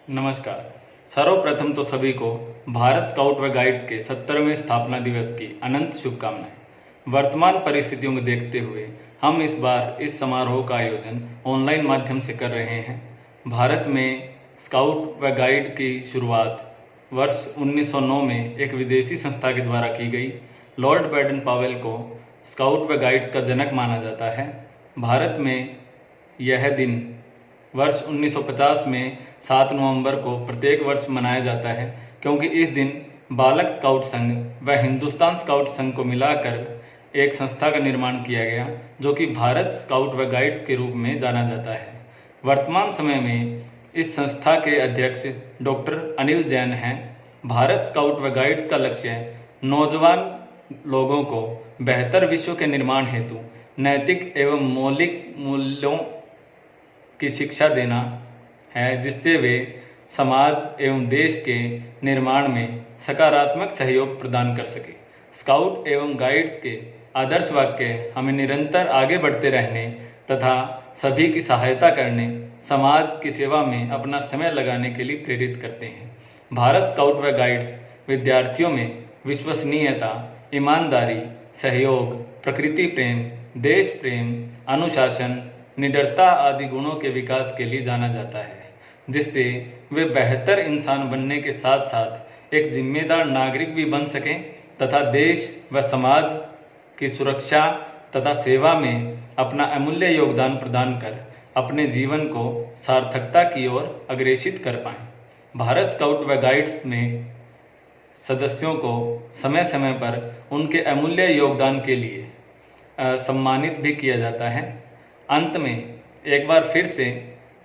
नमस्कार। सर्वप्रथम तो सभी को भारत स्काउट व गाइड्स के 70वें स्थापना दिवस की अनंत शुभकामनाएं। वर्तमान परिस्थितियों को देखते हुए हम इस बार इस समारोह का आयोजन ऑनलाइन माध्यम से कर रहे हैं। भारत में स्काउट व गाइड की शुरुआत वर्ष 1909 में एक विदेशी संस्था के द्वारा की गई। लॉर्ड बैडन पावेल को स्काउट व गाइड्स का जनक माना जाता है। भारत में यह दिन वर्ष 1950 में 7 नवंबर को प्रत्येक वर्ष मनाया जाता है, क्योंकि इस दिन बालक स्काउट संघ व हिंदुस्तान स्काउट संघ को मिलाकर एक संस्था का निर्माण किया गया, जो कि भारत स्काउट व गाइड्स के रूप में जाना जाता है। वर्तमान समय में इस संस्था के अध्यक्ष डॉक्टर अनिल जैन हैं। भारत स्काउट व गाइड्स का लक्ष्य नौजवान लोगों को बेहतर विश्व के निर्माण हेतु नैतिक एवं मौलिक मूल्यों की शिक्षा देना है, जिससे वे समाज एवं देश के निर्माण में सकारात्मक सहयोग प्रदान कर सके। स्काउट एवं गाइड्स के आदर्श वाक्य हमें निरंतर आगे बढ़ते रहने तथा सभी की सहायता करने, समाज की सेवा में अपना समय लगाने के लिए प्रेरित करते हैं। भारत स्काउट व गाइड्स विद्यार्थियों में विश्वसनीयता, ईमानदारी, सहयोग, प्रकृति प्रेम, देश प्रेम, अनुशासन, निडरता आदि गुणों के विकास के लिए जाना जाता है, जिससे वे बेहतर इंसान बनने के साथ साथ एक जिम्मेदार नागरिक भी बन सकें तथा देश व समाज की सुरक्षा तथा सेवा में अपना अमूल्य योगदान प्रदान कर अपने जीवन को सार्थकता की ओर अग्रेसित कर पाएं। भारत स्काउट व गाइड्स में सदस्यों को समय समय पर उनके अमूल्य योगदान के लिए सम्मानित भी किया जाता है। अंत में एक बार फिर से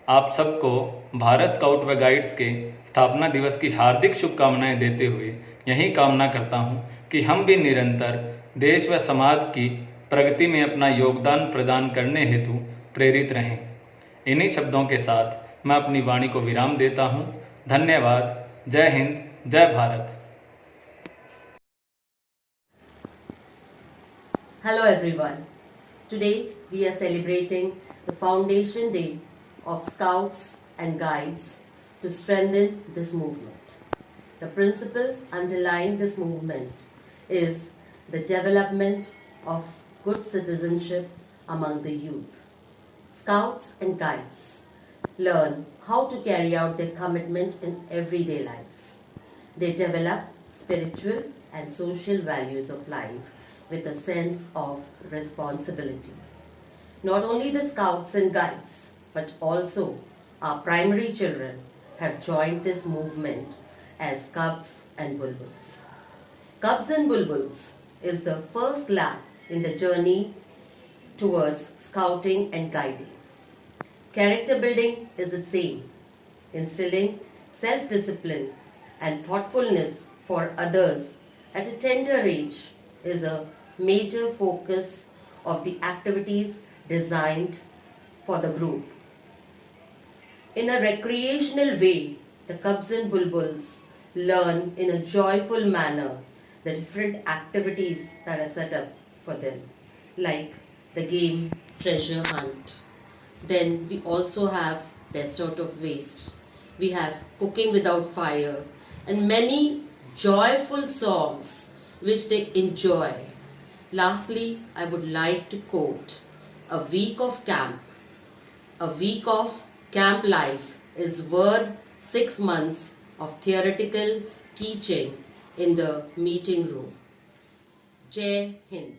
आप सबको भारत स्काउट व गाइड्स के स्थापना दिवस की हार्दिक शुभकामनाएं देते हुए यही कामना करता हूं कि हम भी निरंतर देश व समाज की प्रगति में अपना योगदान प्रदान करने हेतु प्रेरित रहें। इन्हीं शब्दों के साथ मैं अपनी वाणी को विराम देता हूं। धन्यवाद। जय हिंद, जय Bharat. Hello everyone. Today we are celebrating the Foundation Day of Scouts and Guides to strengthen this movement. The principle underlying this movement is the development of good citizenship among the youth. Scouts and Guides learn how to carry out their commitment in everyday life. They develop spiritual and social values of life with a sense of responsibility. Not only the Scouts and Guides, but also our primary children have joined this movement as Cubs and Bulbuls. Cubs and Bulbuls is the first lap in the journey towards scouting and guiding. Character building is its aim. Instilling self-discipline and thoughtfulness for others at a tender age is a major focus of the activities designed for the group. In a recreational way, the Cubs and Bulbuls learn in a joyful manner the different activities that are set up for them, like the game Treasure Hunt. Then we also have Best Out of Waste. We have Cooking Without Fire and many joyful songs which they enjoy. Lastly, I would like to quote, a week of camp life is worth 6 months of theoretical teaching in the meeting room. Jai Hind.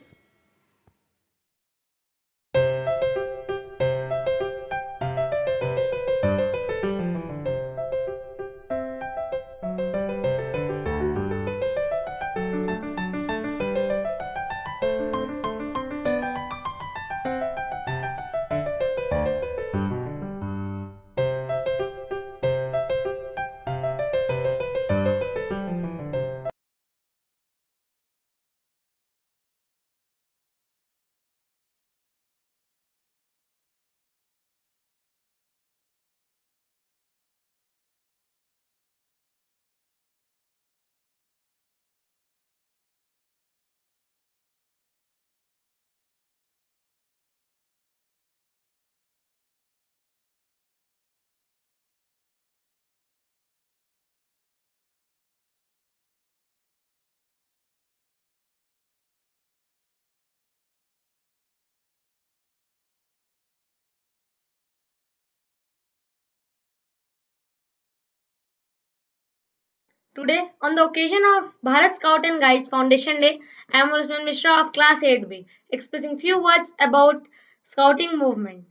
Today, on the occasion of Bharat Scout and Guides Foundation Day, I am Rusman Mishra of Class 8B, expressing few words about Scouting movement.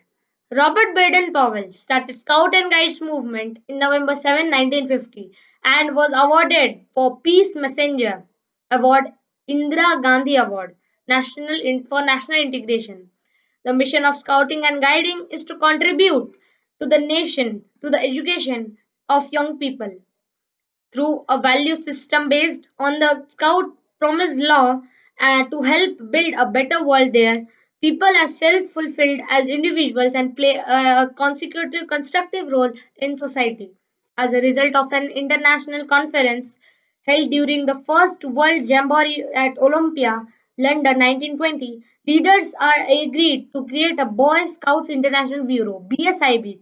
Robert Baden-Powell started Scout and Guides movement in November 7, 1950, and was awarded for Peace Messenger Award, Indira Gandhi Award, for National Integration. The mission of Scouting and Guiding is to contribute to the nation, to the education of young people through a value system based on the Scout Promise Law and to help build a better world there. People are self fulfilled as individuals and play a consecutive constructive role in society. As a result of an international conference held during the first World Jamboree at Olympia, London 1920, leaders are agreed to create a Boy Scouts International Bureau (BSIB).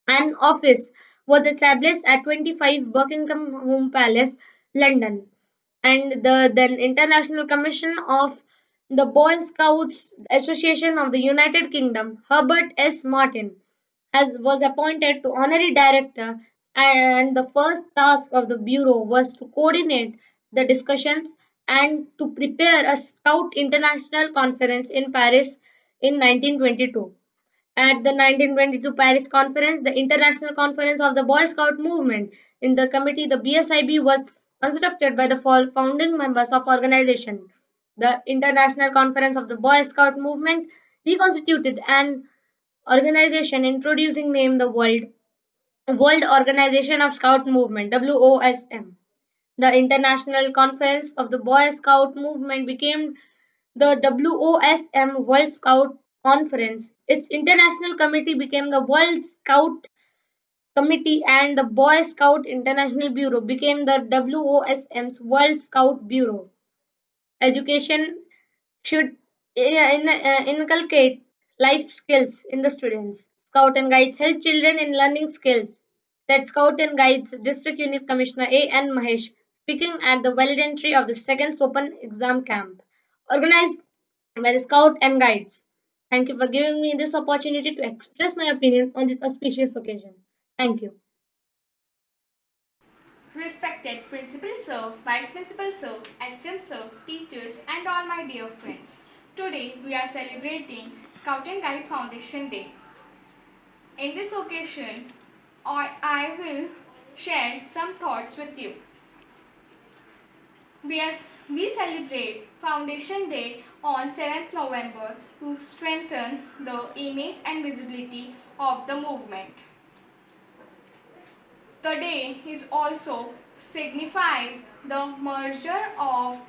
An office was established at 25 Buckingham Palace, London, and the then International Commission of the Boy Scouts Association of the United Kingdom, Herbert S. Martin, was appointed to honorary director, and the first task of the bureau was to coordinate the discussions and to prepare a Scout International Conference in Paris in 1922. At the 1922 Paris Conference, the International Conference of the Boy Scout Movement, in the committee, the BSIB was constructed by the founding members of organization. The International Conference of the Boy Scout Movement reconstituted an organization introducing name the World Organization of Scout Movement (WOSM). The International Conference of the Boy Scout Movement became the WOSM World Scout Conference. Its international committee became the World Scout Committee, and the Boy Scout International Bureau became the WOSM's World Scout Bureau. Education should inculcate life skills in the students. Scout and Guides help children in learning skills, said Scout and Guides District Unit Commissioner A.N. Mahesh, speaking at the valid entry of the second Open Exam Camp, organized by the Scout and Guides. Thank you for giving me this opportunity to express my opinion on this auspicious occasion. Thank you. Respected Principal Sir, Vice Principal Sir, HM Sir, teachers and all my dear friends. Today we are celebrating Scout and Guide Foundation Day. In this occasion, I will share some thoughts with you. We celebrate Foundation Day on 7th November to strengthen the image and visibility of the movement. The day is also signifies the merger of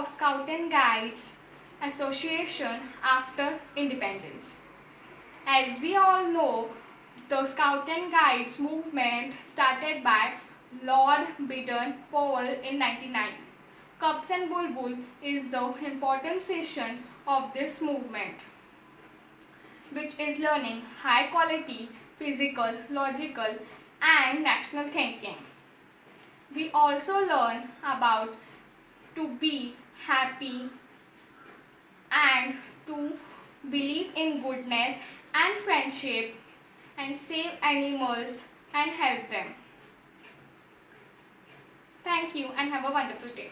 Scout and Guides Association after independence. As we all know, the Scout and Guides movement started by Lord Baden-Powell in 1909. Cubs and Bulbul is the important session of this movement, which is learning high quality physical, logical and national thinking. We also learn about to be happy and to believe in goodness and friendship and save animals and help them. Thank you and have a wonderful day.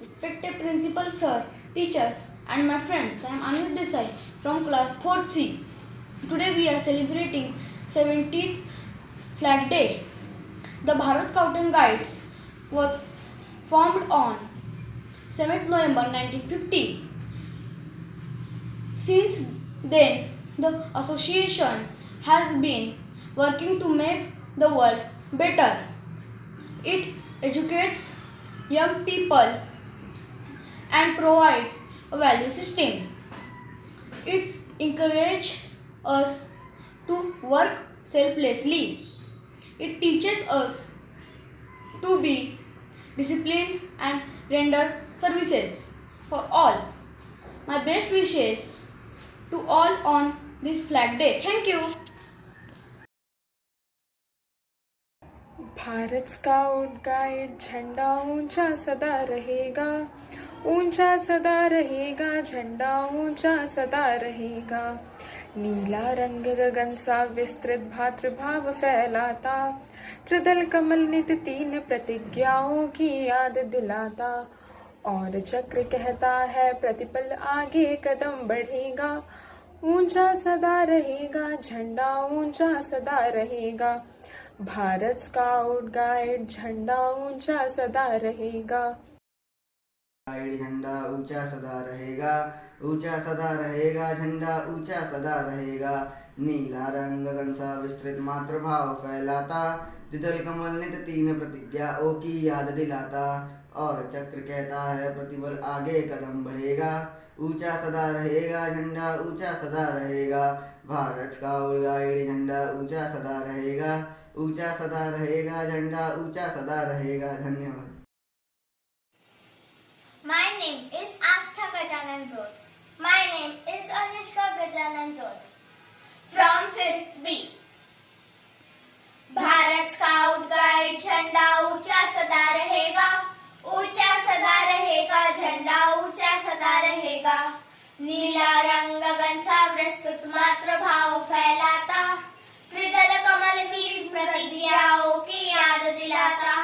Respected Principal Sir, teachers and my friends, I am Anuj Desai from class 4th C. Today we are celebrating 17th Flag Day. The Bharat Scout and Guides was formed on 7th November 1950. Since then, the association has been working to make the world better. It educates young people and provides a value system. It encourages us to work selflessly. It teaches us to be disciplined and render services for all. My best wishes to all on this Flag Day. Thank you. Bharat scout guide झंडा ऊंचा सदा रहेगा, ऊंचा सदा रहेगा, झंडा ऊंचा सदा रहेगा। नीला रंग गगन सा विस्तृत भातृभाव फैलाता, त्रिदल कमल नित तीन प्रतिज्ञाओं की याद दिलाता, और चक्र कहता है प्रतिपल आगे कदम बढ़ेगा, ऊंचा सदा रहेगा झंडा ऊंचा सदा रहेगा, भारत स्काउट गाइड झंडा ऊंचा सदा रहेगा। गाइड झंडा ऊंचा सदा रहेगा, ऊंचा सदा रहेगा, झंडा ऊंचा सदा रहेगा। नीला रंग गगन सा विस्तृत मातृभाव फैलाता, द्विदल कमल नित तीन प्रतिज्ञाओं की याद दिलाता, और चक्र कहता है प्रतिबल आगे कदम बढ़ेगा, ऊंचा सदा रहेगा झंडा ऊंचा सदा रहेगा, भारत स्काउट गाइड झंडा ऊंचा सदा रहेगा, ऊंचा सदा रहेगा, झंडा ऊंचा सदा रहेगा। धन्यवाद। My name is Astha Gajanan Zod. My name is Anushka Gajanan Zod. From 5th B. Bharat scout guide झंडा ऊंचा सदा रहेगा, ऊंचा सदा रहेगा, झंडा ऊंचा सदा रहेगा। नीला रंग गगन सा विस्तृत मातृभाव फैलाता, त्रिदल कमल तीन प्रतिज्ञाओं की याद दिलाता,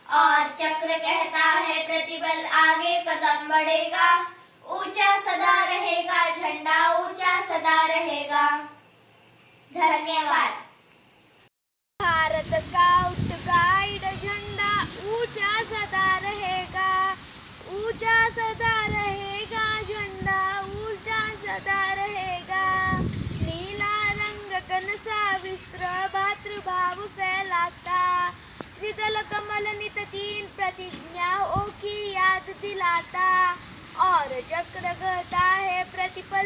और चक्र कहता है प्रतिबल आगे कदम बढ़ेगा, ऊंचा सदा रहेगा, झंडा ऊंचा सदा रहेगा। धन्यवाद। भारत स्काउट गाइड झंडा ऊंचा सदा रहेगा, ऊंचा सदा रहेगा, झंडा ऊंचा सदा रहेगा। नीला रंग गगन सा विस्तृत भातृभाव फैलाता, त्रिदल कमल नित तीन प्रतिज्ञाओं की याद दिलाता, और चक्र कहता है प्रतिपल